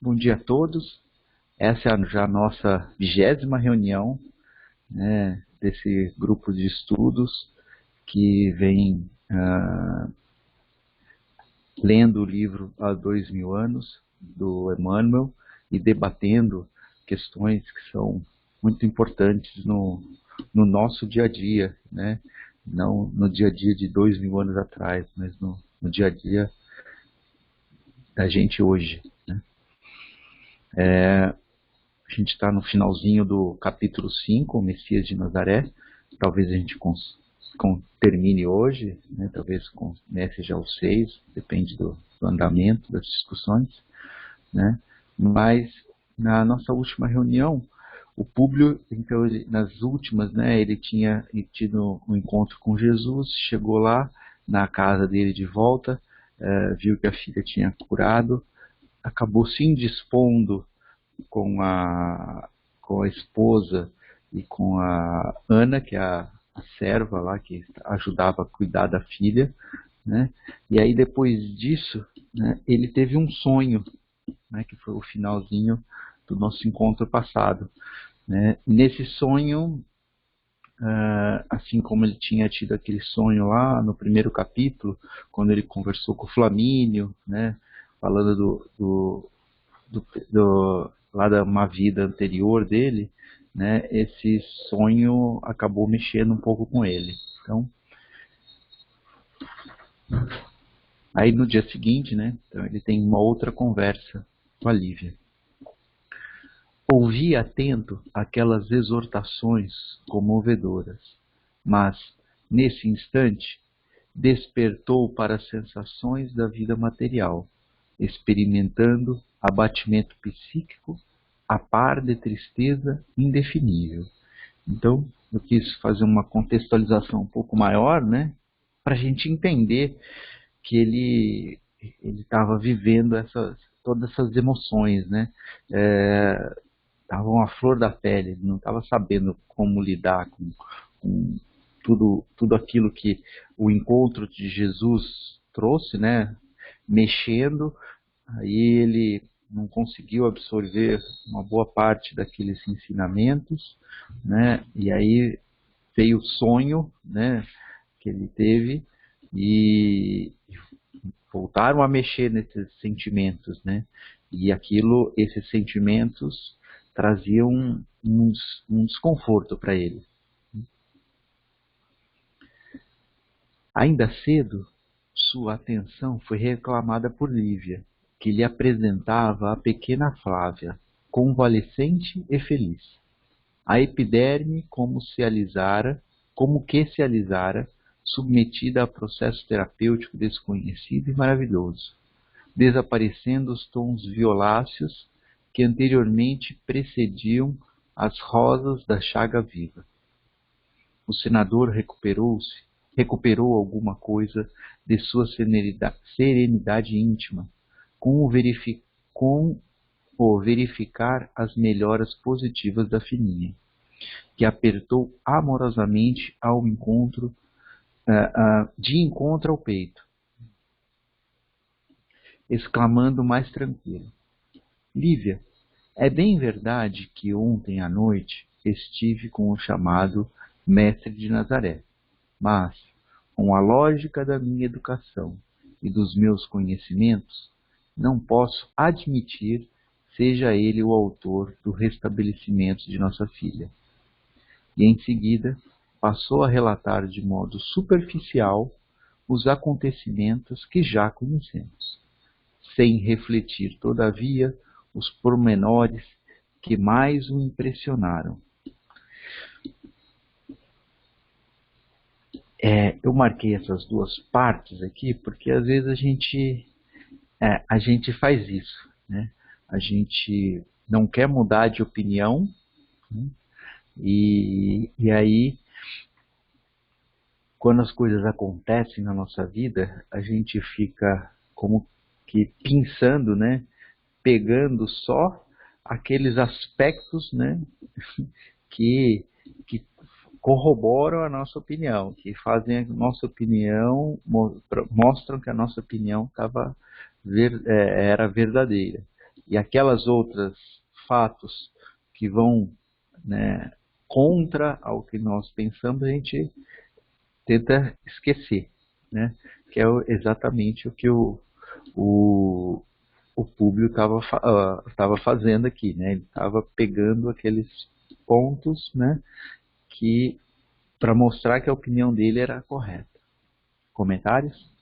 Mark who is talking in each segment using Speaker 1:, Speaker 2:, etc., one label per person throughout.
Speaker 1: Bom dia a todos. Essa é já a nossa 20ª reunião, né, desse grupo de estudos que vem lendo o livro há 2000 anos, do Emmanuel, e debatendo questões que são muito importantes no nosso dia a dia, né? Não no dia a dia de 2000 anos atrás, mas no dia a dia da gente hoje, né? A gente está no finalzinho do capítulo 5, o Messias de Nazaré. Talvez a gente termine hoje, né? Talvez comece já o 6, depende do andamento das discussões, né? Mas na nossa última reunião, o Públio, então, nas últimas, né, ele tinha tido um encontro com Jesus, chegou lá na casa dele de volta, viu que a filha tinha curado, acabou se indispondo com a esposa e com a Ana, que é a serva lá que ajudava a cuidar da filha, né? E aí depois disso, né, ele teve um sonho, né, que foi o finalzinho do nosso encontro passado, né? Nesse sonho, assim como ele tinha tido aquele sonho lá no primeiro capítulo, quando ele conversou com o Flamínio, né, falando lá de uma vida anterior dele, né, esse sonho acabou mexendo um pouco com ele. Então, aí no dia seguinte, né, então ele tem uma outra conversa com a Lívia. Ouvi atento aquelas exortações comovedoras, mas, nesse instante, despertou para as sensações da vida material, experimentando abatimento psíquico a par de tristeza indefinível. Então, eu quis fazer uma contextualização um pouco maior, né, para a gente entender que ele estava vivendo todas essas emoções, né, estavam à flor da pele, ele não estava sabendo como lidar com tudo aquilo que o encontro de Jesus trouxe, né, mexendo. Aí ele não conseguiu absorver uma boa parte daqueles ensinamentos, né? E aí veio o sonho, né, que ele teve e voltaram a mexer nesses sentimentos, né? E esses sentimentos traziam um desconforto para ele. Ainda cedo, sua atenção foi reclamada por Lívia, que lhe apresentava a pequena Flávia, convalescente e feliz. A epiderme como que se alisara, submetida a processo terapêutico desconhecido e maravilhoso, desaparecendo os tons violáceos que anteriormente precediam as rosas da chaga viva. O senador recuperou alguma coisa de sua serenidade íntima, com o verificar as melhoras positivas da filhinha, que apertou amorosamente de encontro ao peito, exclamando mais tranquilo: Lívia, é bem verdade que ontem à noite estive com o chamado Mestre de Nazaré, mas, com a lógica da minha educação e dos meus conhecimentos, não posso admitir seja ele o autor do restabelecimento de nossa filha. E em seguida passou a relatar de modo superficial os acontecimentos que já conhecemos, sem refletir, todavia, os pormenores que mais o impressionaram. Eu marquei essas duas partes aqui porque às vezes a gente faz isso, né? A gente não quer mudar de opinião, né? E aí, quando as coisas acontecem na nossa vida, a gente fica como que pensando, né? Pegando só aqueles aspectos, né? que corroboram a nossa opinião, que fazem a nossa opinião, mostram que a nossa opinião era verdadeira. e aquelas outras fatos que vão, né, contra ao que nós pensamos, a gente tenta esquecer, né? Que é exatamente o que o Públio estava fazendo aqui, né? Ele estava pegando aqueles pontos, né, que para mostrar que a opinião dele era correta. Comentários?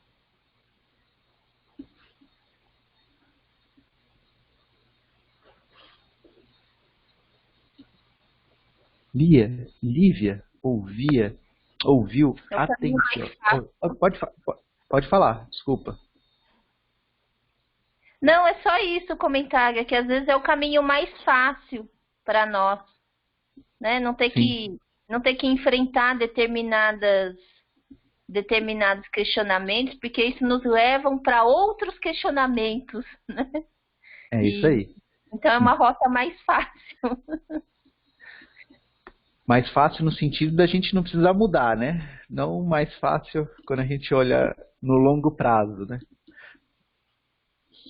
Speaker 1: Lívia, ouviu, atenção. Pode falar, desculpa.
Speaker 2: Não, é só isso o comentário, que às vezes é o caminho mais fácil para nós, né? Não ter que enfrentar determinados questionamentos, porque isso nos leva para outros questionamentos, né?
Speaker 1: É isso aí.
Speaker 2: Então é uma rota mais fácil.
Speaker 1: Mais fácil no sentido da gente não precisar mudar, né? Não mais fácil quando a gente olha no longo prazo, né?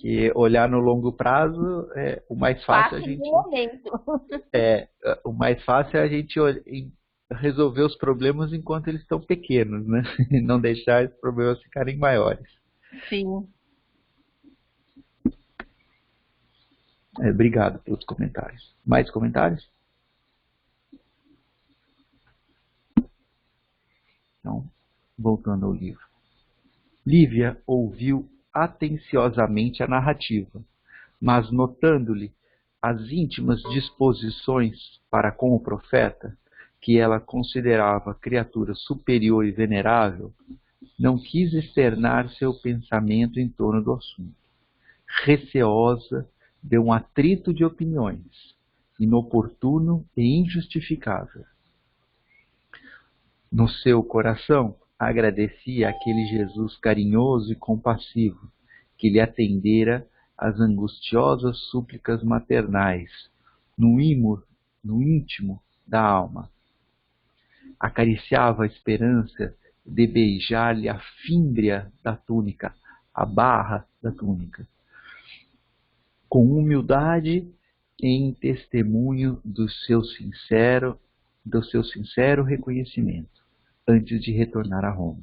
Speaker 1: Que olhar no longo prazo é o mais fácil a gente. O mais fácil é a gente resolver os problemas enquanto eles estão pequenos, né? E não deixar os problemas ficarem maiores.
Speaker 2: Sim.
Speaker 1: Obrigado pelos comentários. Mais comentários? Então, voltando ao livro. Lívia ouviu atenciosamente a narrativa, mas notando-lhe as íntimas disposições para com o profeta, que ela considerava criatura superior e venerável, não quis externar seu pensamento em torno do assunto. Receosa de um atrito de opiniões, inoportuno e injustificável. No seu coração, agradecia àquele Jesus carinhoso e compassivo, que lhe atendera às angustiosas súplicas maternais, no íntimo da alma. Acariciava a esperança de beijar-lhe a fímbria da túnica, a barra da túnica, com humildade em testemunho do seu sincero reconhecimento, antes de retornar a Roma.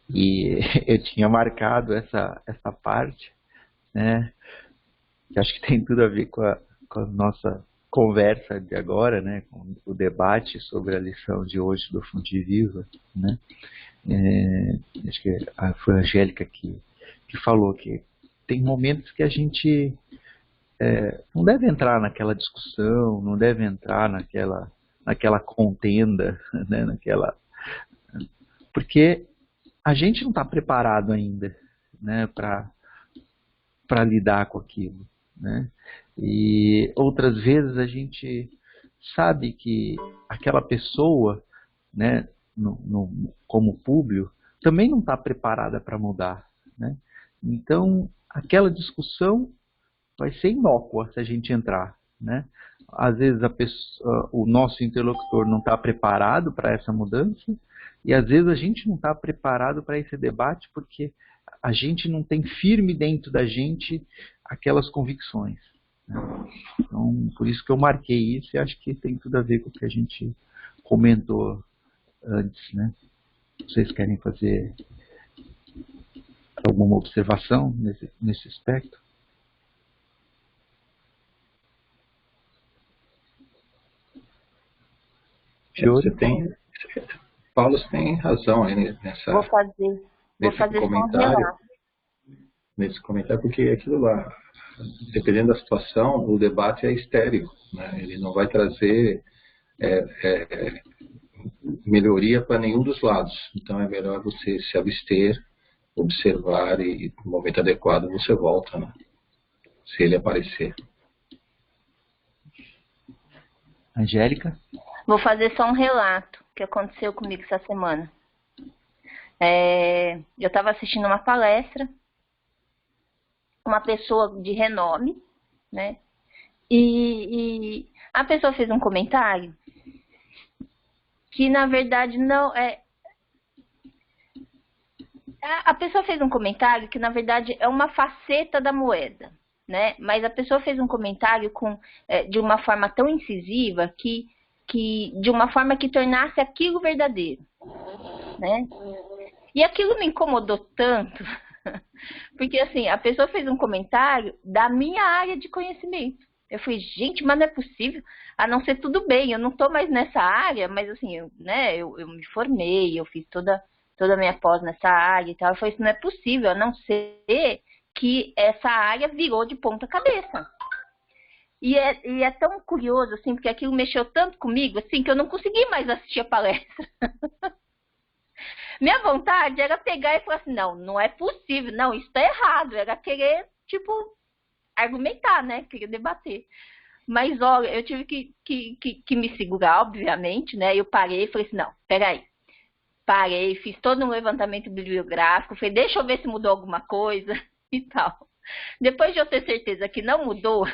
Speaker 1: E eu tinha marcado essa parte, né, que acho que tem tudo a ver com a nossa conversa de agora, né, com o debate sobre a lição de hoje do Fonte Viva, né. Acho que foi a Angélica que falou que tem momentos que a gente não deve entrar naquela discussão, não deve entrar naquela contenda, né, porque a gente não está preparado ainda, né, para lidar com aquilo, né? E outras vezes a gente sabe que aquela pessoa, né, como Públio, também não está preparada para mudar, né? Então, aquela discussão vai ser inócua se a gente entrar, né? Às vezes o nosso interlocutor não está preparado para essa mudança e às vezes a gente não está preparado para esse debate porque a gente não tem firme dentro da gente aquelas convicções, né? Então, por isso que eu marquei isso e acho que tem tudo a ver com o que a gente comentou antes, né? Vocês querem fazer alguma observação nesse aspecto?
Speaker 3: Paulo tem razão aí
Speaker 2: Vou fazer
Speaker 3: comentário. Nesse comentário, porque aquilo lá, dependendo da situação, o debate é estéril, né? Ele não vai trazer melhoria para nenhum dos lados. Então é melhor você se abster, observar e no momento adequado você volta, né? Se ele aparecer.
Speaker 1: Angélica?
Speaker 2: Vou fazer só um relato que aconteceu comigo essa semana. Eu estava assistindo uma palestra, uma pessoa de renome, né? E a pessoa fez um comentário que, na verdade, não é... A pessoa fez um comentário que, na verdade, é uma faceta da moeda, né? Mas a pessoa fez um comentário de uma forma tão incisiva de uma forma que tornasse aquilo verdadeiro, né? E aquilo me incomodou tanto, porque assim, a pessoa fez um comentário da minha área de conhecimento. Eu falei, gente, mas não é possível, a não ser tudo bem, eu não estou mais nessa área, mas assim, eu me formei, eu fiz toda a minha pós nessa área e tal. Eu falei, isso não é possível, a não ser que essa área virou de ponta cabeça. E é tão curioso, assim, porque aquilo mexeu tanto comigo, assim, que eu não consegui mais assistir a palestra. Minha vontade era pegar e falar assim, não é possível, não, isso tá errado. Era querer, tipo, argumentar, né? Querer debater. Mas, olha, eu tive que me segurar, obviamente, né? Eu parei e falei assim, não, peraí. Parei, fiz todo um levantamento bibliográfico, falei, deixa eu ver se mudou alguma coisa e tal. Depois de eu ter certeza que não mudou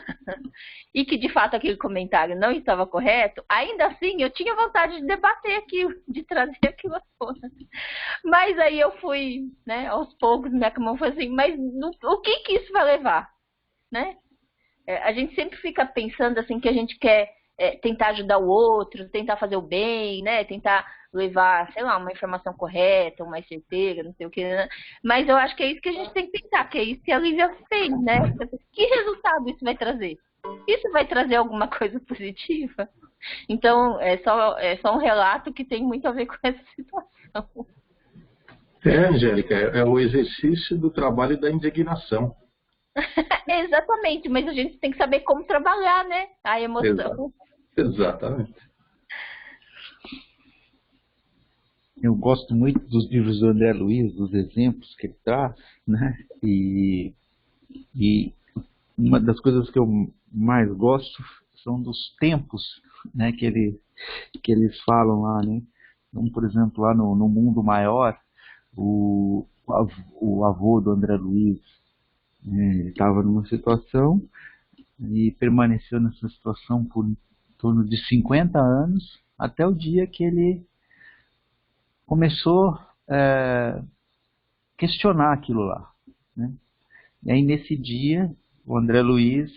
Speaker 2: e que de fato aquele comentário não estava correto, ainda assim eu tinha vontade de debater aquilo, de trazer aquilo à tona. Mas aí eu fui, né, aos poucos, minha mão foi assim, mas o que isso vai levar, né? A gente sempre fica pensando assim que a gente quer tentar ajudar o outro, tentar fazer o bem, né? Tentar levar, sei lá, uma informação correta, uma mais certeira, não sei o que, né? Mas eu acho que é isso que a gente tem que pensar, que é isso que a Lívia fez, né? Que resultado isso vai trazer? Isso vai trazer alguma coisa positiva? Então, é só um relato que tem muito a ver com essa situação.
Speaker 3: Angélica, é o exercício do trabalho da indignação.
Speaker 2: Exatamente, mas a gente tem que saber como trabalhar, né? A emoção.
Speaker 3: Exatamente.
Speaker 1: Eu gosto muito dos livros do André Luiz, dos exemplos que ele traz, né? E uma das coisas que eu mais gosto são dos tempos, né? Que eles falam lá, né? Então, por exemplo, lá no Mundo Maior, o avô do André Luiz, ele estava numa situação e permaneceu nessa situação por em torno de 50 anos, até o dia que ele começou a questionar aquilo lá, né? E aí nesse dia o André Luiz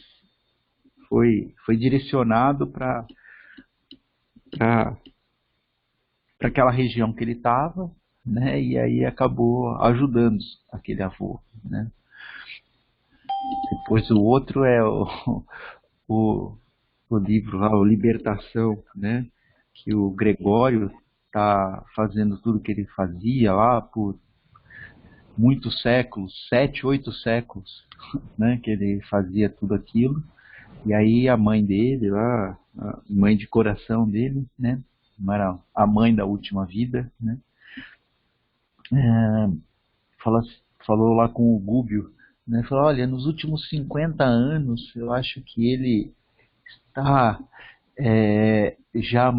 Speaker 1: foi direcionado para aquela região que ele estava, né? E aí acabou ajudando aquele avô, né? Depois o outro é o livro lá, o Libertação, né? Que o Gregório está fazendo tudo que ele fazia lá por muitos séculos, 7, 8 séculos, né? Que ele fazia tudo aquilo. E aí a mãe dele lá, a mãe de coração dele, né? Era a mãe da última vida, né? Falou lá com o Gúbio, né? Falou, olha, nos últimos 50 anos eu acho que ele está já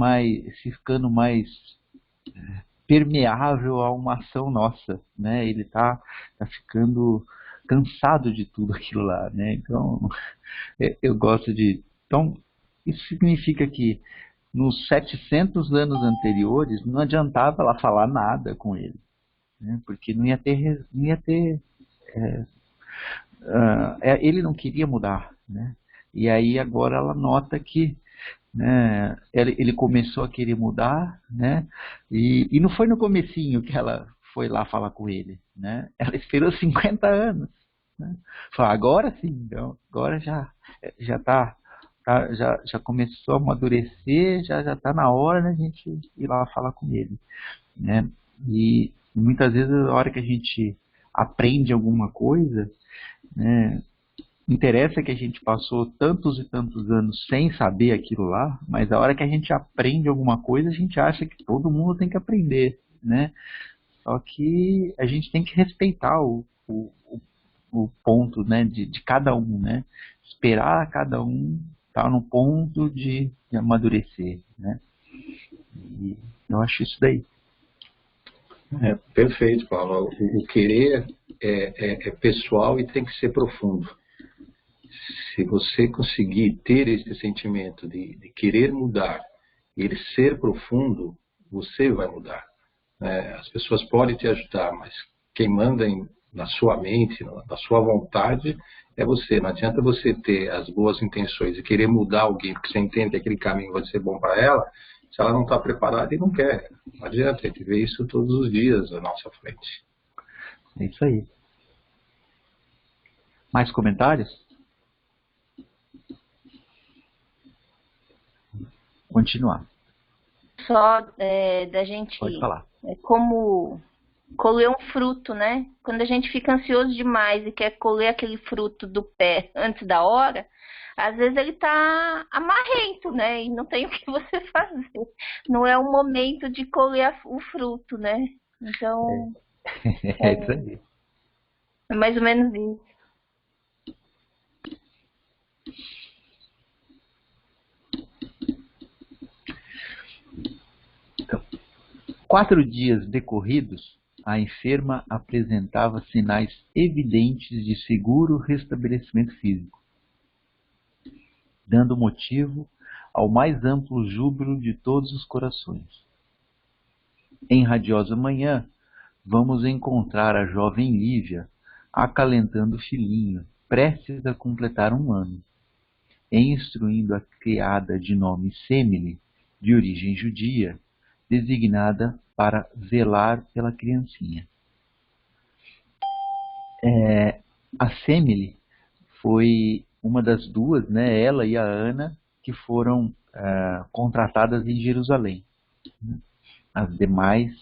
Speaker 1: ficando mais permeável a uma ação nossa, né? Ele tá ficando cansado de tudo aquilo lá, né? Então, eu gosto de... Então, isso significa que nos 700 anos anteriores não adiantava ela falar nada com ele, né? Porque não ia ter ele não queria mudar, né? E aí agora ela nota que, né, ele começou a querer mudar, né? E não foi no comecinho que ela foi lá falar com ele, né? Ela esperou 50 anos, né? Falou, agora sim, então, agora já começou a amadurecer, já está na hora da gente ir lá falar com ele, né? E muitas vezes a hora que a gente aprende alguma coisa, né, interessa que a gente passou tantos e tantos anos sem saber aquilo lá, mas a hora que a gente aprende alguma coisa, a gente acha que todo mundo tem que aprender, né? Só que a gente tem que respeitar o ponto, né, de cada um, né? Esperar cada um estar no ponto de amadurecer, né? E eu acho isso daí.
Speaker 3: Perfeito, Paulo. O querer é pessoal e tem que ser profundo. Se você conseguir ter esse sentimento de querer mudar e ele ser profundo, você vai mudar. As pessoas podem te ajudar, mas quem manda na sua mente, na sua vontade, é você. Não adianta você ter as boas intenções e querer mudar alguém, porque você entende que aquele caminho vai ser bom para ela, se ela não está preparada e não quer. Não adianta, a gente vê isso todos os dias à nossa frente.
Speaker 1: É isso aí. Mais comentários? Continuar.
Speaker 2: Só da gente...
Speaker 1: Pode falar.
Speaker 2: Como colher um fruto, né? Quando a gente fica ansioso demais e quer colher aquele fruto do pé antes da hora, às vezes ele tá amarrento, né? E não tem o que você fazer. Não é o momento de colher o fruto, né? Então...
Speaker 1: É isso aí.
Speaker 2: É mais ou menos isso.
Speaker 1: Então, 4 dias decorridos, a enferma apresentava sinais evidentes de seguro restabelecimento físico, dando motivo ao mais amplo júbilo de todos os corações. Em radiosa manhã, vamos encontrar a jovem Lívia acalentando o filhinho, prestes a completar 1 ano, e instruindo a criada de nome Semele, de origem judia, designada para zelar pela criancinha. A Semele foi uma das 2, né, ela e a Ana, que foram contratadas em Jerusalém. As demais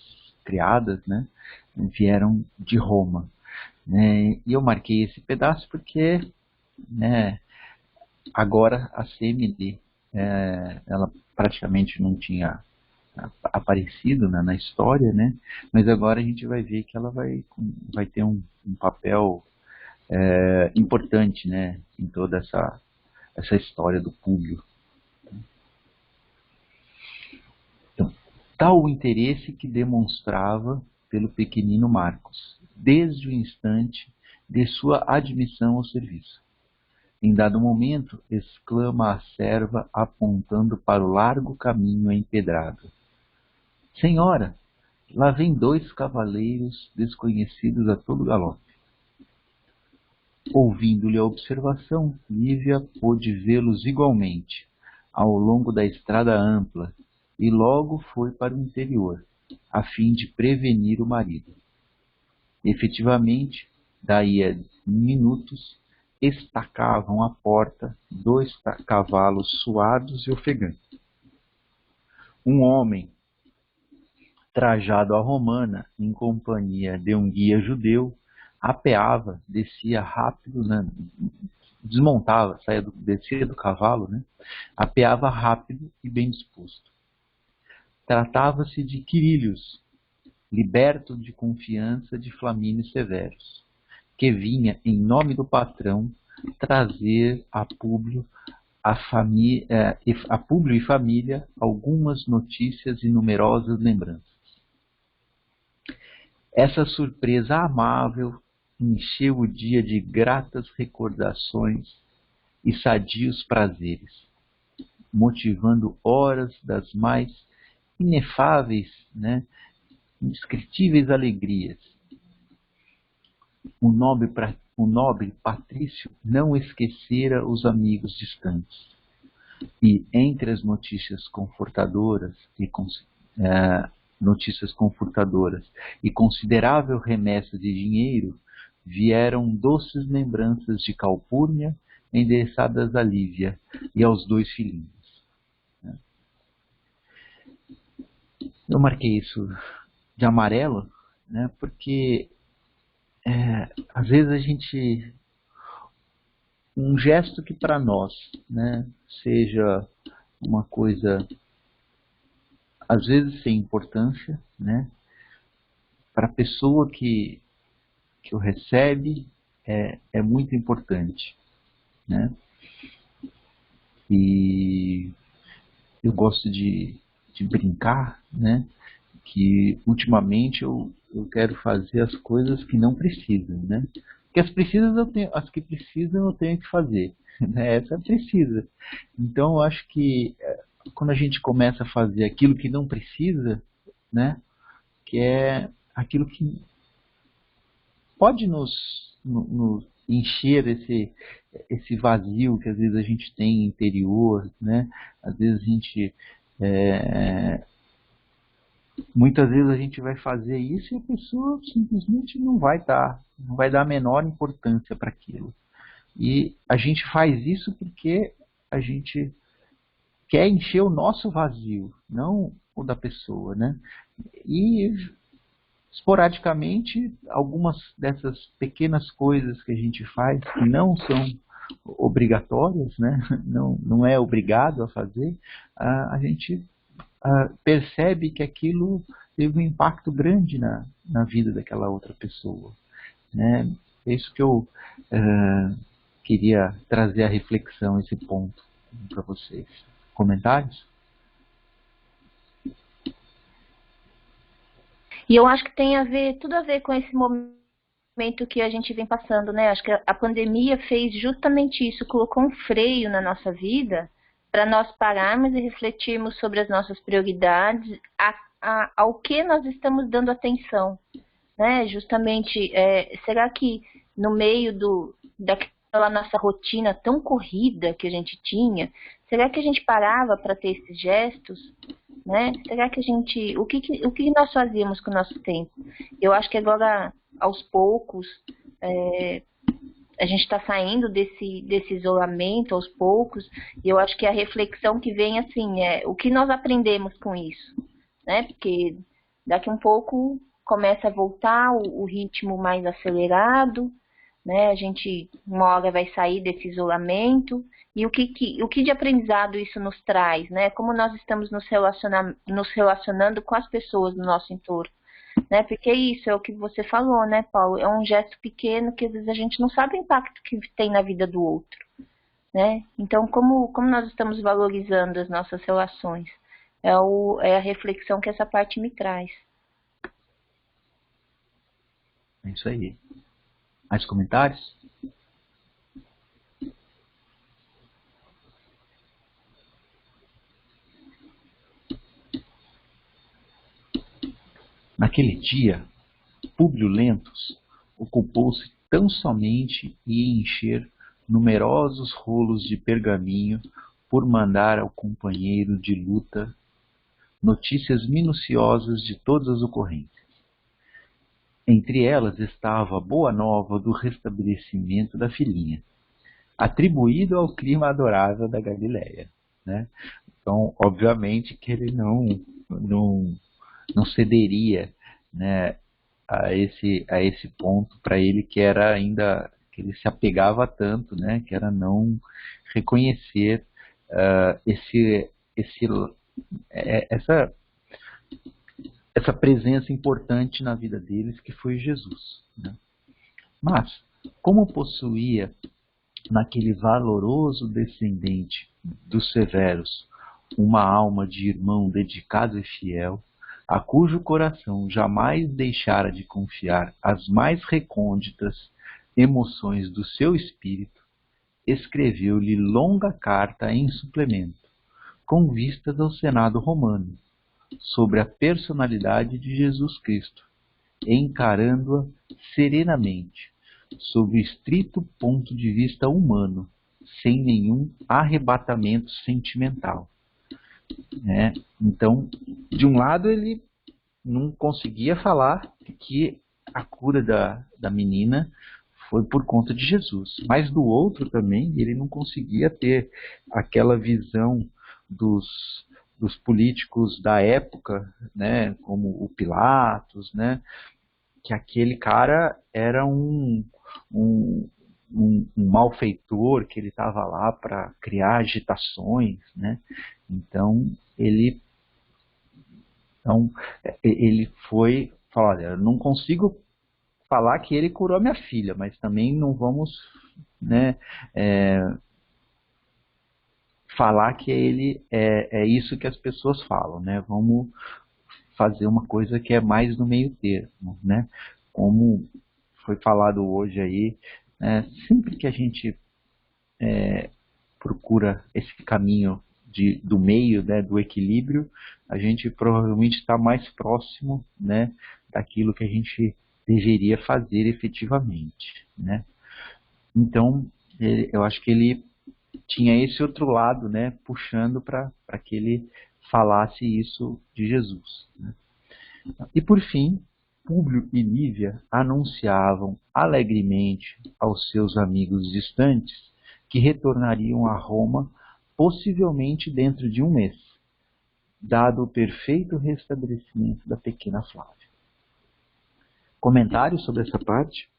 Speaker 1: criadas, né, vieram de Roma. Né, e eu marquei esse pedaço porque, né, agora a Semele, ela praticamente não tinha aparecido, né, na história, né, mas agora a gente vai ver que ela vai ter um papel importante, né, em toda essa história do Públio. Então, tal o interesse que demonstrava pelo pequenino Marcos, desde o instante de sua admissão ao serviço. Em dado momento, exclama a serva, apontando para o largo caminho empedrado: Senhora, lá vêm 2 cavaleiros desconhecidos a todo galope. Ouvindo-lhe a observação, Lívia pôde vê-los igualmente, ao longo da estrada ampla, e logo foi para o interior, a fim de prevenir o marido. Efetivamente, daí a minutos, estacavam à porta 2 cavalos suados e ofegantes. Um homem, trajado à romana, em companhia de um guia judeu, apeava, descia rápido, né, desmontava, descia do cavalo, né, apeava rápido e bem disposto. Tratava-se de Quirilius, liberto de confiança de Flamínio Severus, que vinha, em nome do patrão, trazer a Públio e família algumas notícias e numerosas lembranças. Essa surpresa amável encheu o dia de gratas recordações e sadios prazeres, motivando horas das mais inefáveis, né, indescritíveis alegrias. O nobre Patrício não esquecera os amigos distantes, e entre as notícias confortadoras e considerável remessa de dinheiro, vieram doces lembranças de Calpurnia endereçadas a Lívia e aos 2 filhinhos. Eu marquei isso de amarelo, né, porque às vezes a gente... Um gesto que para nós, né, seja uma coisa, às vezes sem importância, né, para a pessoa que o recebe é muito importante, né? E eu gosto de brincar, né, que ultimamente eu quero fazer as coisas que não precisam, né? Porque as que precisam eu tenho que fazer, né? Essa precisa. Então eu acho que quando a gente começa a fazer aquilo que não precisa, né, que é aquilo que pode nos encher esse vazio que às vezes a gente tem interior, né? Às vezes a gente muitas vezes a gente vai fazer isso e a pessoa simplesmente não vai dar a menor importância para aquilo. E a gente faz isso porque a gente quer encher o nosso vazio, não o da pessoa, né? E esporadicamente, algumas dessas pequenas coisas que a gente faz, que não são obrigatórias, né? Não é obrigado a fazer, a gente percebe que aquilo teve um impacto grande na vida daquela outra pessoa, né? É isso que eu queria trazer a reflexão, esse ponto para vocês. Comentários?
Speaker 2: E eu acho que tem tudo a ver com esse momento que a gente vem passando, né? Acho que a pandemia fez justamente isso, colocou um freio na nossa vida para nós pararmos e refletirmos sobre as nossas prioridades, ao que nós estamos dando atenção, né? Justamente, será que no meio daquela nossa rotina tão corrida que a gente tinha, será que a gente parava para ter esses gestos? Né? Será que o que nós fazíamos com o nosso tempo? Eu acho que agora, aos poucos, a gente está saindo desse isolamento aos poucos, e eu acho que a reflexão que vem assim o que nós aprendemos com isso, né? Porque daqui um pouco começa a voltar o ritmo mais acelerado, né? A gente uma hora vai sair desse isolamento, e o que de aprendizado isso nos traz, né? Como nós estamos nos relacionando com as pessoas do nosso entorno, né? Porque isso é o que você falou, né, Paulo? É um gesto pequeno que às vezes a gente não sabe o impacto que tem na vida do outro, né? Então, como nós estamos valorizando as nossas relações? É a reflexão que essa parte me traz.
Speaker 1: É isso aí. Mais comentários? Naquele dia, Públio Lentulus ocupou-se tão somente em encher numerosos rolos de pergaminho por mandar ao companheiro de luta notícias minuciosas de todas as ocorrências. Entre elas estava a boa nova do restabelecimento da filhinha, atribuído ao clima adorável da Galileia, né? Então, obviamente que ele não cederia, né, a esse ponto para ele, que era ainda que ele se apegava tanto, né, que era não reconhecer essa presença importante na vida deles, que foi Jesus, né? Mas, como possuía naquele valoroso descendente dos severos uma alma de irmão dedicado e fiel, a cujo coração jamais deixara de confiar as mais recônditas emoções do seu espírito, escreveu-lhe longa carta em suplemento, com vistas ao Senado romano, sobre a personalidade de Jesus Cristo, encarando-a serenamente, sob o estrito ponto de vista humano, sem nenhum arrebatamento sentimental. Então, de um lado, ele não conseguia falar que a cura da menina foi por conta de Jesus, mas do outro também, ele não conseguia ter aquela visão dos políticos da época, né, como o Pilatos, né, que aquele cara era um malfeitor, que ele estava lá para criar agitações, né? Então ele foi falar: olha, eu não consigo falar que ele curou minha filha, mas também não vamos, né, falar que ele é isso que as pessoas falam, né? Vamos fazer uma coisa que é mais no meio termo, né? Como foi falado hoje aí, sempre que a gente procura esse caminho do meio, né, do equilíbrio, a gente provavelmente está mais próximo, né, daquilo que a gente deveria fazer efetivamente, né? Então, eu acho que ele tinha esse outro lado, né, puxando para que ele falasse isso de Jesus, né? E por fim, Públio e Lívia anunciavam alegremente aos seus amigos distantes que retornariam a Roma possivelmente dentro de um mês, dado o perfeito restabelecimento da pequena Flávia. Comentários sobre essa parte?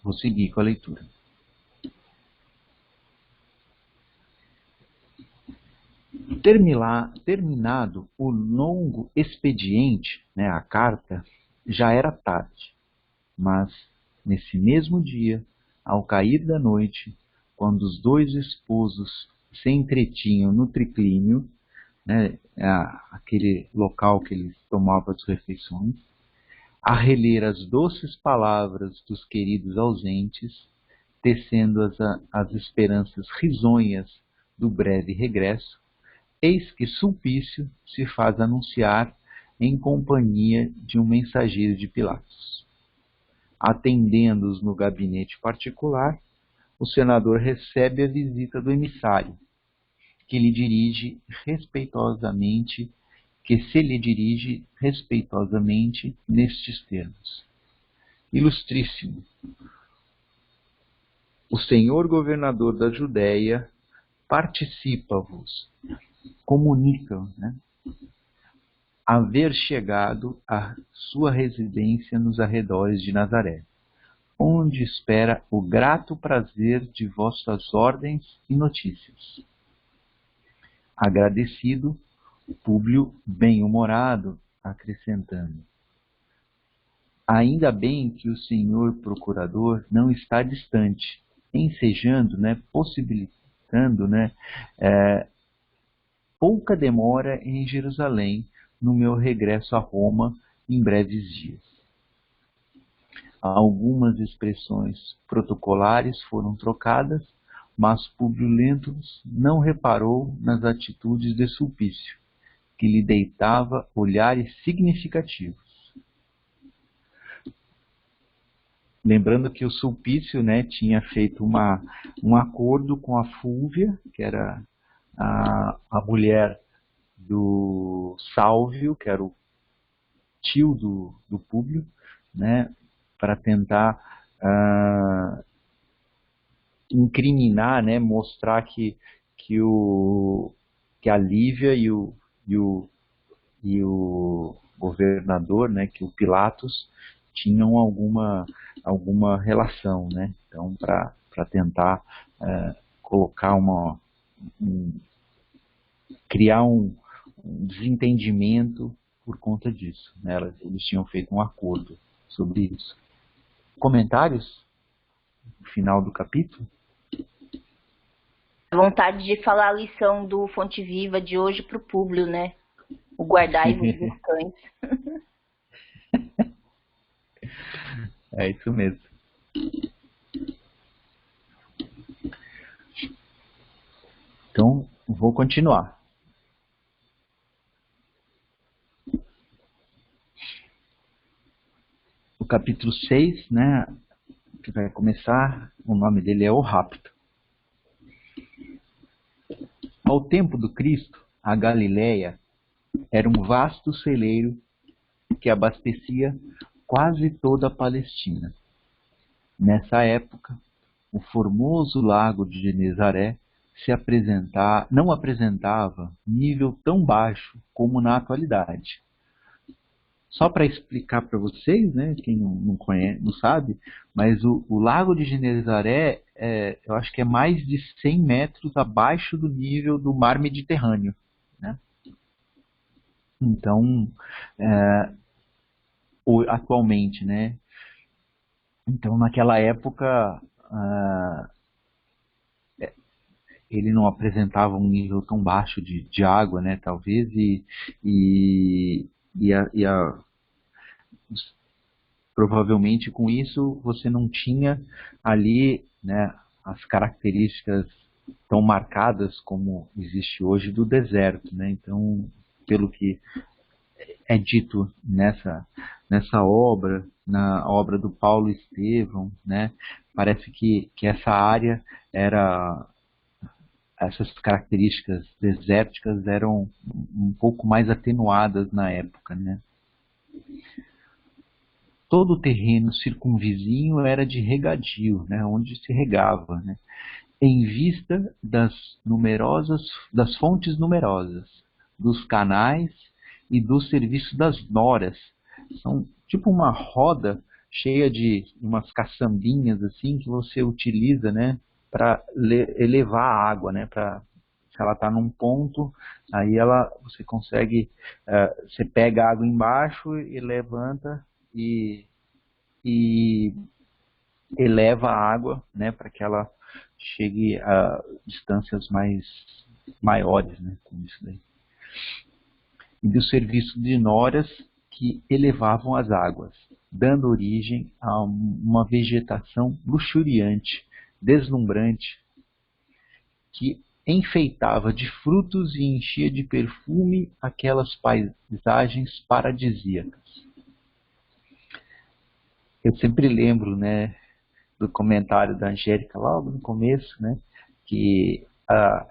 Speaker 1: Vou seguir com a leitura. Terminado o longo expediente, né, a carta, já era tarde, mas nesse mesmo dia, ao cair da noite, quando os dois esposos se entretinham no triclínio, né, aquele local que eles tomavam as refeições, a reler as doces palavras dos queridos ausentes, tecendo as esperanças risonhas do breve regresso, eis que Sulpício se faz anunciar em companhia de um mensageiro de Pilatos. Atendendo-os no gabinete particular, o senador recebe a visita do emissário, que se lhe dirige respeitosamente nestes termos. Ilustríssimo, o senhor governador da Judéia participa-vos, comunica, né, haver chegado à sua residência nos arredores de Nazaré, onde espera o grato prazer de vossas ordens e notícias. Agradecido, Públio, bem-humorado, acrescentando: ainda bem que o senhor procurador não está distante, ensejando, né, possibilitando, né, pouca demora em Jerusalém no meu regresso a Roma em breves dias. Algumas expressões protocolares foram trocadas, mas Públio Lentulus não reparou nas atitudes de Sulpício, que lhe deitava olhares significativos. Lembrando que o Sulpício, né, tinha feito um acordo com a Fúlvia, que era a mulher do Sálvio, que era o tio do Públio, né, para tentar incriminar, né, mostrar que a Lívia e o governador, né, que o Pilatos, tinham alguma relação, né? Então, para tentar colocar criar um desentendimento por conta disso, né? Eles tinham feito um acordo sobre isso. Comentários no final do capítulo?
Speaker 2: Vontade de falar a lição do Fonte Viva de hoje para o Públio, né? O guardai-vos dos cães.
Speaker 1: É isso mesmo. Então, vou continuar. O capítulo 6, né, que vai começar, o nome dele é O Rapto. Ao tempo do Cristo, a Galileia era um vasto celeiro que abastecia quase toda a Palestina. Nessa época, o formoso lago de Genezaré não apresentava nível tão baixo como na atualidade. Só para explicar para vocês, né, quem não conhece, não sabe, mas o lago de Genezaré, eu acho que é mais de 100 metros abaixo do nível do mar Mediterrâneo, né? Então, atualmente, né? Então, naquela época, ele não apresentava um nível tão baixo de água, né? Talvez, provavelmente com isso você não tinha ali, né, as características tão marcadas como existe hoje do deserto, né? Então, pelo que é dito nessa obra, na obra do Paulo Estevão, né? Parece que essa área era, essas características desérticas eram um pouco mais atenuadas na época, né? Todo o terreno circunvizinho era de regadio, né? Onde se regava, né? Em vista das fontes numerosas, dos canais e do serviço das noras. São tipo uma roda cheia de umas caçambinhas assim que você utiliza, né, para elevar a água, né, para se ela está num ponto, aí você consegue, você pega a água embaixo e levanta e eleva a água, né, para que ela chegue a distâncias maiores, né, com isso daí. E do serviço de noras que elevavam as águas, dando origem a uma vegetação luxuriante, deslumbrante, que enfeitava de frutos e enchia de perfume aquelas paisagens paradisíacas. Eu sempre lembro, né, do comentário da Angélica logo no começo, né, que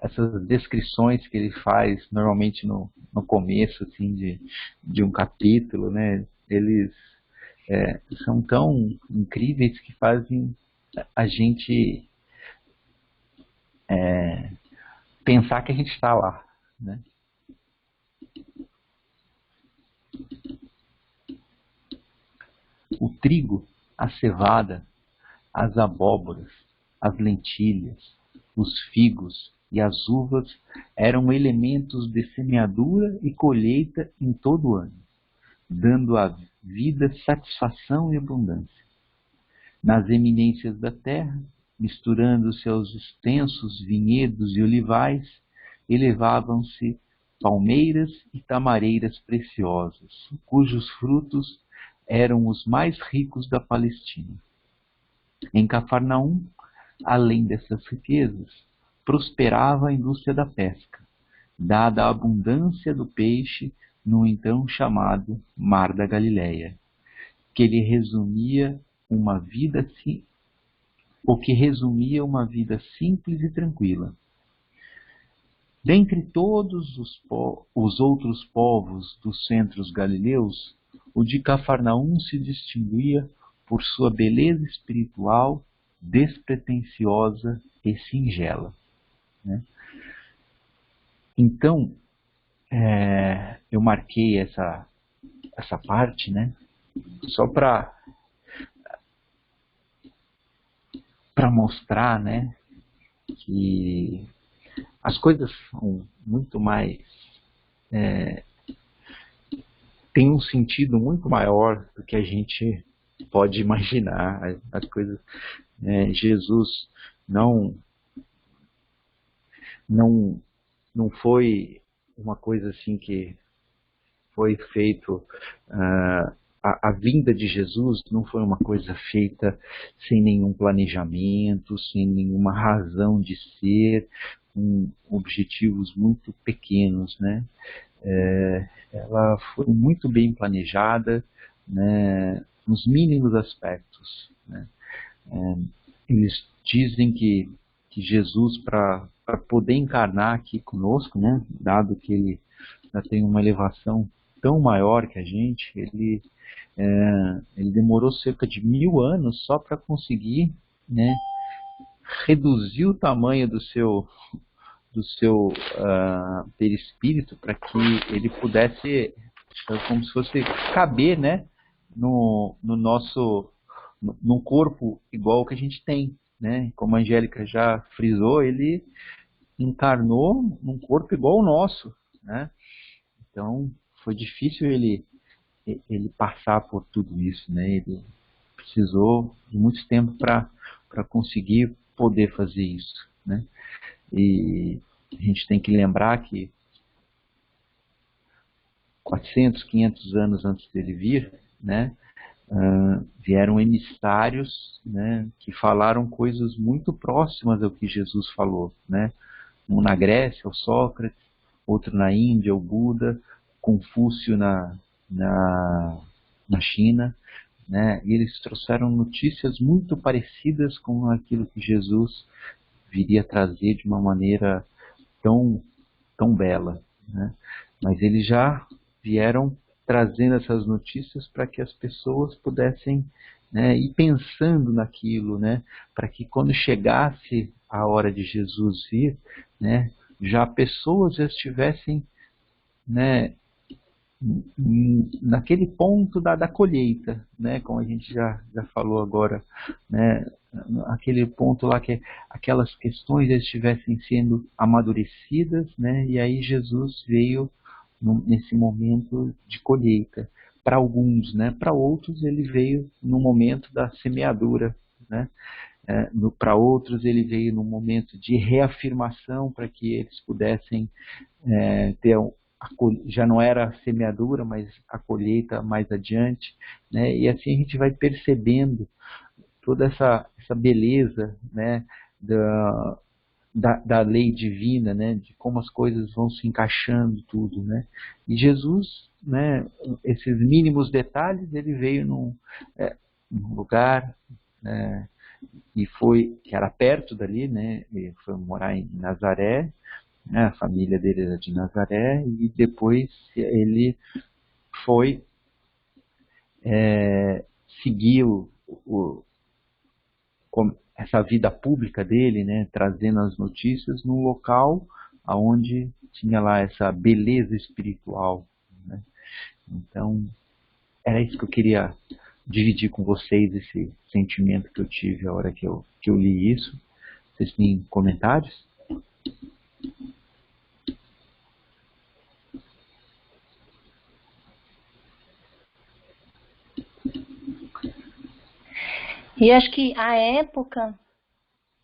Speaker 1: essas descrições que ele faz normalmente no começo assim, de um capítulo, né, eles são tão incríveis que fazem a gente pensar que a gente está lá, né? O trigo, a cevada, as abóboras, as lentilhas, os figos e as uvas eram elementos de semeadura e colheita em todo o ano, dando à vida satisfação e abundância. Nas eminências da terra, misturando-se aos extensos vinhedos e olivais, elevavam-se palmeiras e tamareiras preciosas, cujos frutos eram os mais ricos da Palestina. Em Cafarnaum, além dessas riquezas, prosperava a indústria da pesca, dada a abundância do peixe no então chamado Mar da Galileia, que resumia uma vida simples e tranquila. Dentre todos os outros povos dos centros galileus, o de Cafarnaum se distinguia por sua beleza espiritual, despretensiosa e singela, né? Então, eu marquei essa parte, né, só para mostrar, né, que as coisas são muito mais, tem um sentido muito maior do que a gente pode imaginar. As coisas, Jesus não foi uma coisa assim que foi feito, a vinda de Jesus não foi uma coisa feita sem nenhum planejamento, sem nenhuma razão de ser, com objetivos muito pequenos, né? Ela foi muito bem planejada, né, nos mínimos aspectos, né? Eles dizem que Jesus, para poder encarnar aqui conosco, né, dado que ele já tem uma elevação tão maior que a gente, ele demorou cerca de 1000 anos só para conseguir, né, reduzir o tamanho do seu perispírito para que ele pudesse, como se fosse caber, né, no nosso, num corpo igual que a gente tem, né? Como a Angélica já frisou, ele encarnou num corpo igual ao nosso, né? Então foi difícil ele passar por tudo isso, né? Ele precisou de muito tempo para conseguir poder fazer isso, né? E a gente tem que lembrar que 400, 500 anos antes dele vir, né, vieram emissários, né, que falaram coisas muito próximas ao que Jesus falou, né? Um na Grécia, o Sócrates, outro na Índia, o Buda, Confúcio na China, né? E eles trouxeram notícias muito parecidas com aquilo que Jesus viria trazer de uma maneira tão bela, né? Mas eles já vieram trazendo essas notícias para que as pessoas pudessem, né, ir pensando naquilo, né, para que quando chegasse a hora de Jesus vir, né, já pessoas já estivessem, né, naquele ponto da colheita, né, como a gente já falou agora, né, aquele ponto lá que aquelas questões já estivessem sendo amadurecidas, né, e aí Jesus veio nesse momento de colheita. Para alguns, né, para outros ele veio no momento da semeadura, né, para outros ele veio no momento de reafirmação para que eles pudessem ter já não era a semeadura, mas a colheita mais adiante, né? E assim a gente vai percebendo toda essa beleza, né, da lei divina, né, de como as coisas vão se encaixando tudo, né? E Jesus, né, esses mínimos detalhes, ele veio num lugar, e que era perto dali, né? Ele foi morar em Nazaré, né, a família dele era de Nazaré, e depois ele foi seguir essa vida pública dele, né, trazendo as notícias num local onde tinha lá essa beleza espiritual, né? Então, era isso que eu queria dividir com vocês, esse sentimento que eu tive a hora que eu li isso. Vocês têm comentários?
Speaker 2: E acho que a época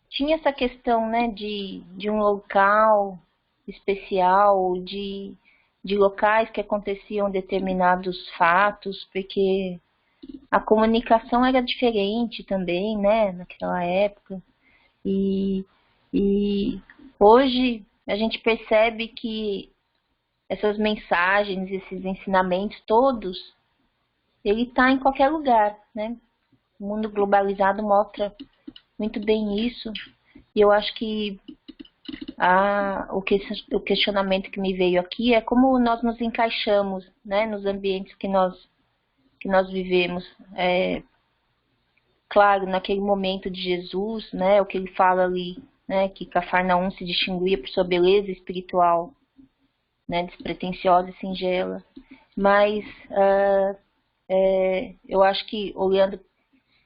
Speaker 2: tinha essa questão, né, de um local especial, de locais que aconteciam determinados fatos, porque a comunicação era diferente também, né, naquela época. E hoje a gente percebe que essas mensagens, esses ensinamentos todos, ele está em qualquer lugar, né? O mundo globalizado mostra muito bem isso. E eu acho que o questionamento que me veio aqui é como nós nos encaixamos, né, nos ambientes que nós vivemos. Claro, naquele momento de Jesus, né, o que ele fala ali, né, que Cafarnaum se distinguia por sua beleza espiritual, né, despretensiosa e singela. Mas eu acho que, olhando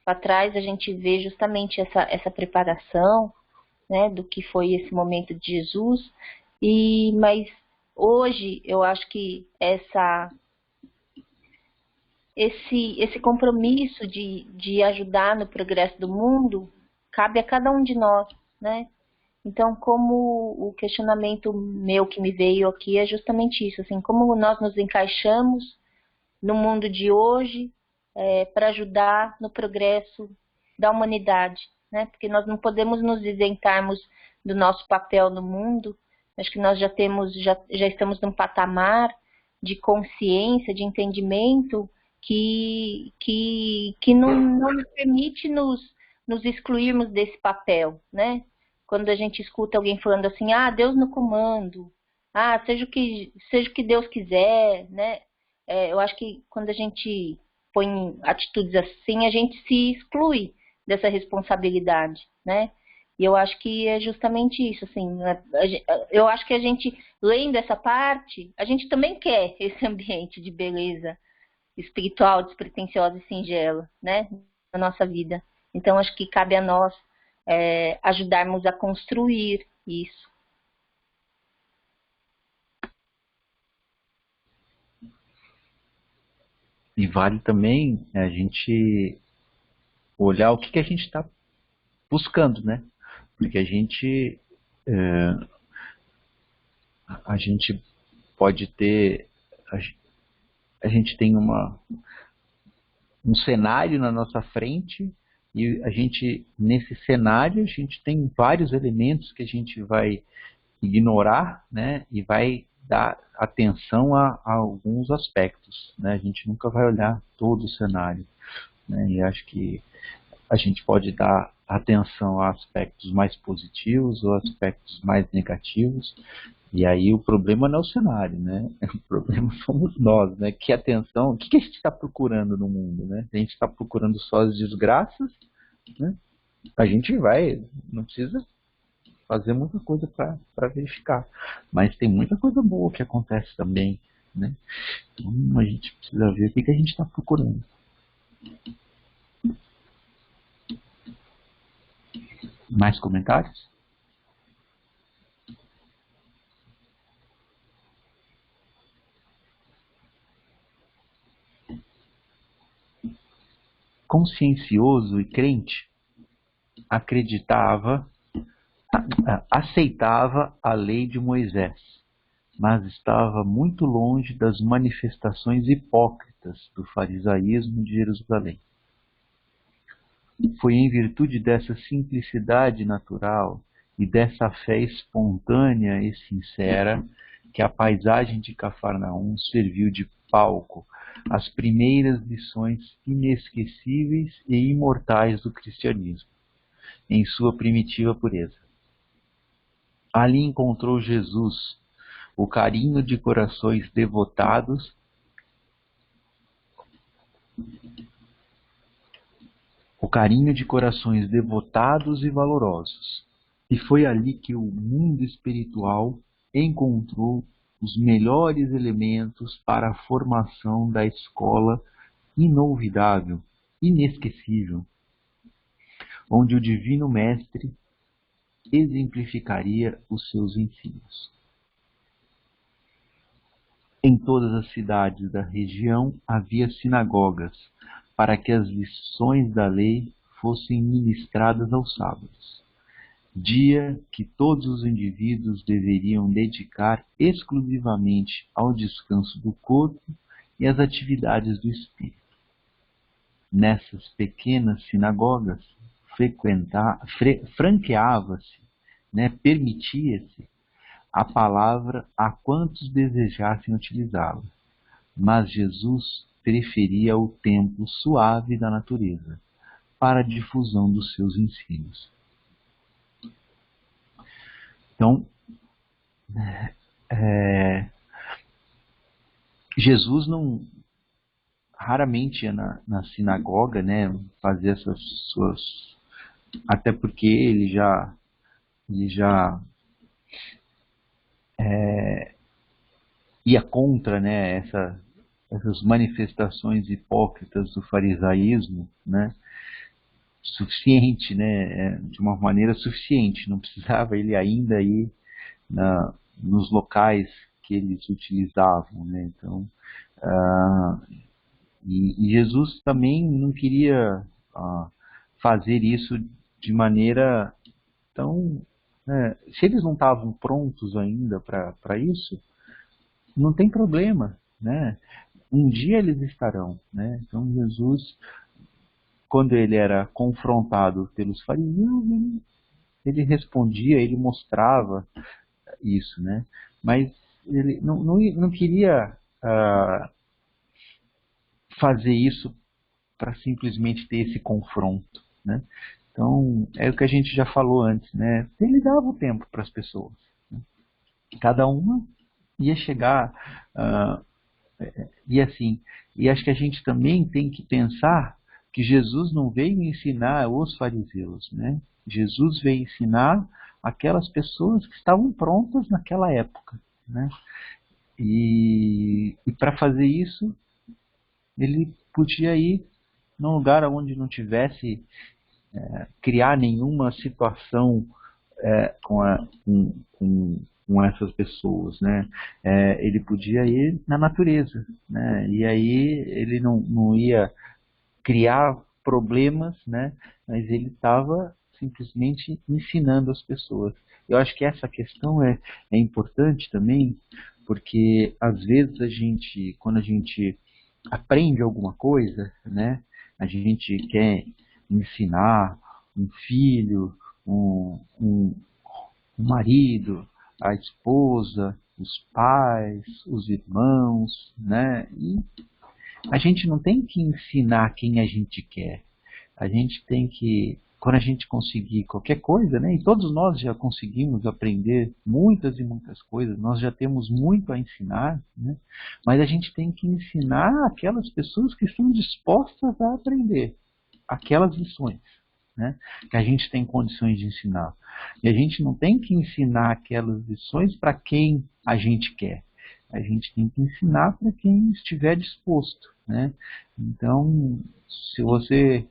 Speaker 2: para trás, a gente vê justamente essa preparação, né, do que foi esse momento de Jesus. Mas hoje eu acho que esse compromisso de ajudar no progresso do mundo cabe a cada um de nós, né? Então, como o questionamento meu que me veio aqui é justamente isso, assim, como nós nos encaixamos no mundo de hoje para ajudar no progresso da humanidade, né? Porque nós não podemos nos isentarmos do nosso papel no mundo. Acho que nós já estamos num patamar de consciência, de entendimento que não nos permite nos excluirmos desse papel, né? Quando a gente escuta alguém falando assim, Deus no comando, seja o que Deus quiser, né? Eu acho que quando a gente põe atitudes assim, a gente se exclui dessa responsabilidade, né? E eu acho que é justamente isso, assim, eu acho que a gente, lendo essa parte, a gente também quer esse ambiente de beleza espiritual, despretensiosa e singela, né, na nossa vida. Então, acho que cabe a nós ajudarmos a construir isso.
Speaker 1: E vale também a gente olhar o que a gente está buscando, né? Porque a gente pode ter, a gente tem um cenário na nossa frente e nesse cenário, a gente tem vários elementos que a gente vai ignorar, né, e vai dar atenção a alguns aspectos, né? A gente nunca vai olhar todo o cenário, né? E acho que a gente pode dar atenção a aspectos mais positivos ou aspectos mais negativos. E aí o problema não é o cenário, né? O problema somos nós, né? Que atenção, o que a gente está procurando no mundo, né? Se a gente está procurando só as desgraças, né? A gente não precisa fazer muita coisa para verificar. Mas tem muita coisa boa que acontece também, né? Então a gente precisa ver o que a gente está procurando. Mais comentários? Consciencioso e crente, aceitava a lei de Moisés, mas estava muito longe das manifestações hipócritas do farisaísmo de Jerusalém. Foi em virtude dessa simplicidade natural e dessa fé espontânea e sincera que a paisagem de Cafarnaum serviu de palco às primeiras lições inesquecíveis e imortais do cristianismo, em sua primitiva pureza. Ali encontrou Jesus, o carinho de corações devotados e valorosos. E foi ali que o mundo espiritual encontrou os melhores elementos para a formação da escola inolvidável, inesquecível, onde o Divino Mestre exemplificaria os seus ensinos. Em todas as cidades da região havia sinagogas, para que as lições da lei fossem ministradas aos sábados, dia que todos os indivíduos deveriam dedicar exclusivamente ao descanso do corpo e às atividades do espírito. Nessas pequenas sinagogas, franqueava-se, né, permitia-se a palavra a quantos desejassem utilizá-la, mas Jesus preferia o templo suave da natureza para a difusão dos seus ensinos. Então, Jesus raramente ia na sinagoga, né, fazer essas suas, até porque ele já ia contra, né, essas manifestações hipócritas do farisaísmo, né, suficiente, né, de uma maneira suficiente, não precisava ele ainda ir nos locais que eles utilizavam, né, então, e Jesus também não queria fazer isso de maneira tão, se eles não estavam prontos ainda para isso, não tem problema, né? Um dia eles estarão, né? Então Jesus, quando ele era confrontado pelos fariseus, ele respondia, ele mostrava isso, né? Mas ele não queria fazer isso para simplesmente ter esse confronto, né? Então, é o que a gente já falou antes, né? Ele dava o tempo para as pessoas, né? Cada uma ia chegar, e assim, e acho que a gente também tem que pensar que Jesus não veio ensinar os fariseus, né? Jesus veio ensinar aquelas pessoas que estavam prontas naquela época, né? E para fazer isso, ele podia ir num lugar onde não tivesse, criar nenhuma situação com essas pessoas, né? Ele podia ir na natureza, né? E aí ele não ia criar problemas, né? Mas ele estava simplesmente ensinando as pessoas. Eu acho que essa questão é importante também, porque às vezes quando a gente aprende alguma coisa, né? a gente quer ensinar um filho, um marido, a esposa, os pais, os irmãos, né? E a gente não tem que ensinar quem a gente quer. A gente tem que, quando a gente conseguir qualquer coisa, né? E todos nós já conseguimos aprender muitas e muitas coisas, nós já temos muito a ensinar, né? Mas a gente tem que ensinar aquelas pessoas que estão dispostas a aprender aquelas lições, né, que a gente tem condições de ensinar. E a gente não tem que ensinar aquelas lições para quem a gente quer. A gente tem que ensinar para quem estiver disposto, né? Então, se você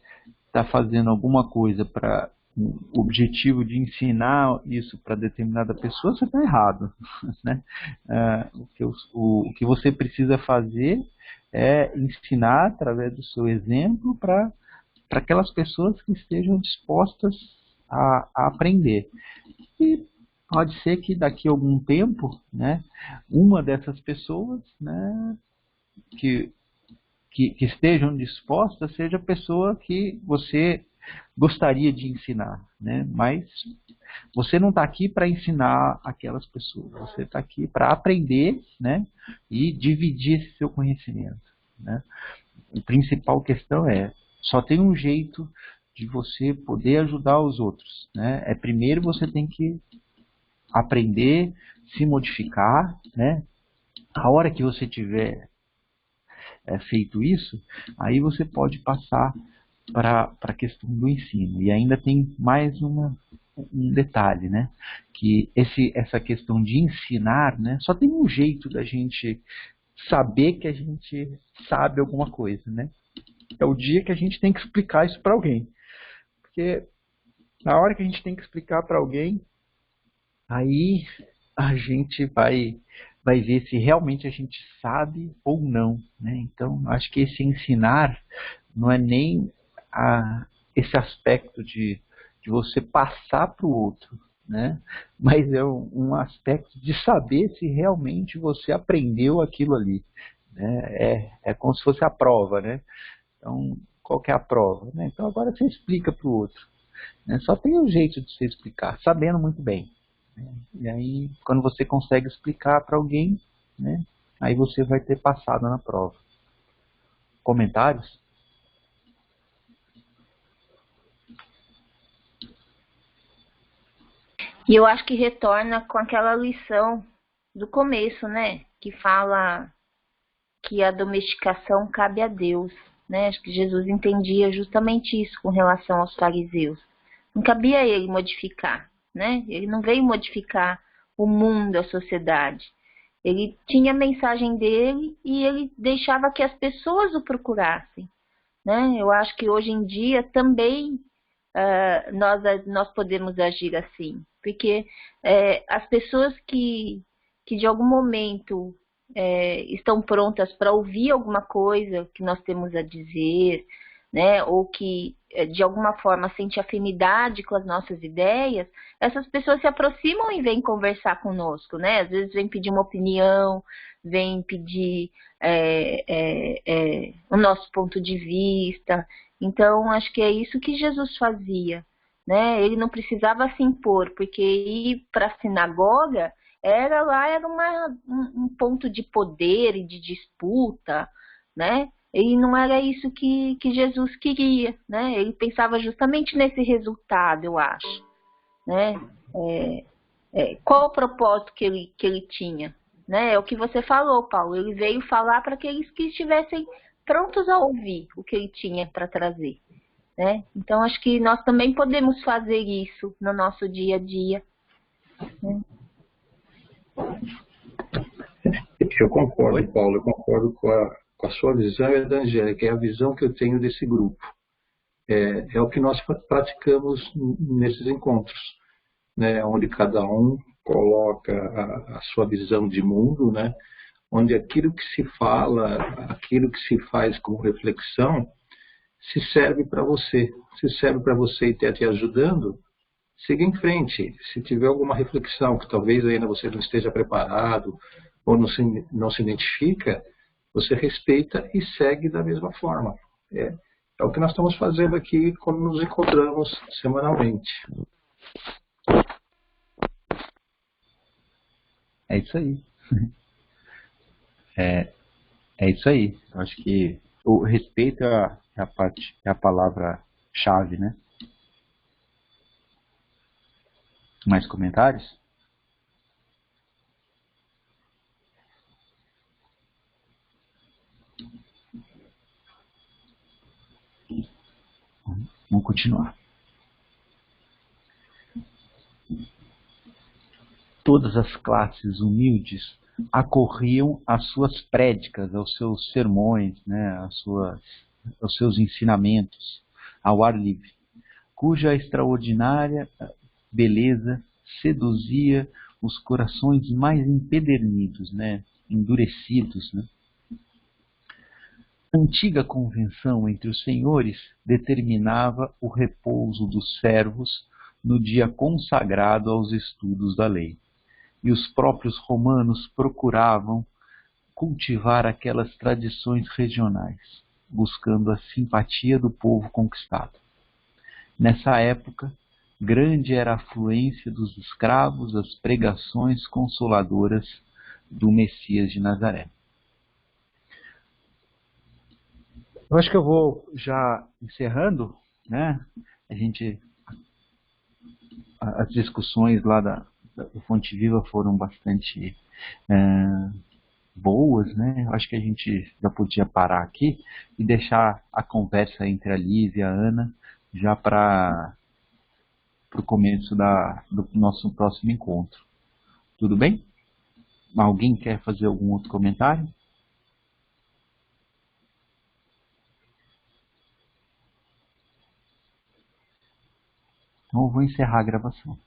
Speaker 1: está fazendo alguma coisa para o objetivo de ensinar isso para determinada pessoa, você está errado, né? O que você precisa fazer é ensinar através do seu exemplo para aquelas pessoas que estejam dispostas a aprender. E pode ser que daqui a algum tempo, né, uma dessas pessoas, né, que estejam dispostas seja a pessoa que você gostaria de ensinar, né? Mas você não está aqui para ensinar aquelas pessoas, você está aqui para aprender, né, e dividir esse seu conhecimento, né? A principal questão é, só tem um jeito de você poder ajudar os outros, né? Primeiro você tem que aprender, se modificar, né? A hora que você tiver feito isso, aí você pode passar para a questão do ensino. E ainda tem mais um detalhe, né? Que essa questão de ensinar, né? Só tem um jeito da gente saber que a gente sabe alguma coisa, né? É o dia que a gente tem que explicar isso para alguém. Porque na hora que a gente tem que explicar para alguém, aí a gente vai ver se realmente a gente sabe ou não, né? Então, acho que esse ensinar não é nem esse aspecto de você passar para o outro, né? Mas é um aspecto de saber se realmente você aprendeu aquilo ali, né? É como se fosse a prova, né? Então, qual que é a prova, né? Então, agora você explica para o outro, né? Só tem um jeito de você explicar, sabendo muito bem, né? E aí, quando você consegue explicar para alguém, né, aí você vai ter passado na prova. Comentários?
Speaker 2: E eu acho que retorna com aquela lição do começo, né? Que fala que a domesticação cabe a Deus, né? Acho que Jesus entendia justamente isso com relação aos fariseus. Não cabia a ele modificar, né? Ele não veio modificar o mundo, a sociedade. Ele tinha a mensagem dele e ele deixava que as pessoas o procurassem, né? Eu acho que hoje em dia também nós podemos agir assim, porque as pessoas que de algum momento estão prontas para ouvir alguma coisa que nós temos a dizer, né, ou que de alguma forma sente afinidade com as nossas ideias, essas pessoas se aproximam e vêm conversar conosco, né? Às vezes vêm pedir uma opinião, vêm pedir o nosso ponto de vista. Então, acho que é isso que Jesus fazia, né? Ele não precisava se impor, porque ir para a sinagoga era um ponto de poder e de disputa, né? E não era isso que Jesus queria, né? Ele pensava justamente nesse resultado, eu acho, né? Qual o propósito que ele tinha, né? É o que você falou, Paulo. Ele veio falar para aqueles que estivessem prontos a ouvir o que ele tinha para trazer, né? Então, acho que nós também podemos fazer isso no nosso dia a dia, né?
Speaker 3: Eu concordo, Paulo, eu concordo com a sua visão e a da Angélica, é a visão que eu tenho desse grupo. É o que nós praticamos nesses encontros, né? Onde cada um coloca a sua visão de mundo, né? Onde aquilo que se fala, aquilo que se faz como reflexão, se serve para você. Se serve para você e está te ajudando, siga em frente. Se tiver alguma reflexão que talvez ainda você não esteja preparado ou não se identifica, você respeita e segue da mesma forma. É o que nós estamos fazendo aqui quando nos encontramos semanalmente.
Speaker 1: É isso aí. É isso aí. Eu acho que o respeito é a palavra-chave, né? Mais comentários? Vamos continuar. Todas as classes humildes acorriam às suas prédicas, aos seus sermões, né, aos seus ensinamentos, ao ar livre, cuja extraordinária beleza seduzia os corações mais empedernidos, né, endurecidos. Né. A antiga convenção entre os senhores determinava o repouso dos servos no dia consagrado aos estudos da lei. E os próprios romanos procuravam cultivar aquelas tradições regionais, buscando a simpatia do povo conquistado. Nessa época, grande era a afluência dos escravos às pregações consoladoras do Messias de Nazaré. Eu acho que eu vou já encerrando, né? As discussões lá do Fonte Viva foram bastante boas, né? Eu acho que a gente já podia parar aqui e deixar a conversa entre a Liz e a Ana já para o começo do nosso próximo encontro. Tudo bem? Alguém quer fazer algum outro comentário? Então eu vou encerrar a gravação.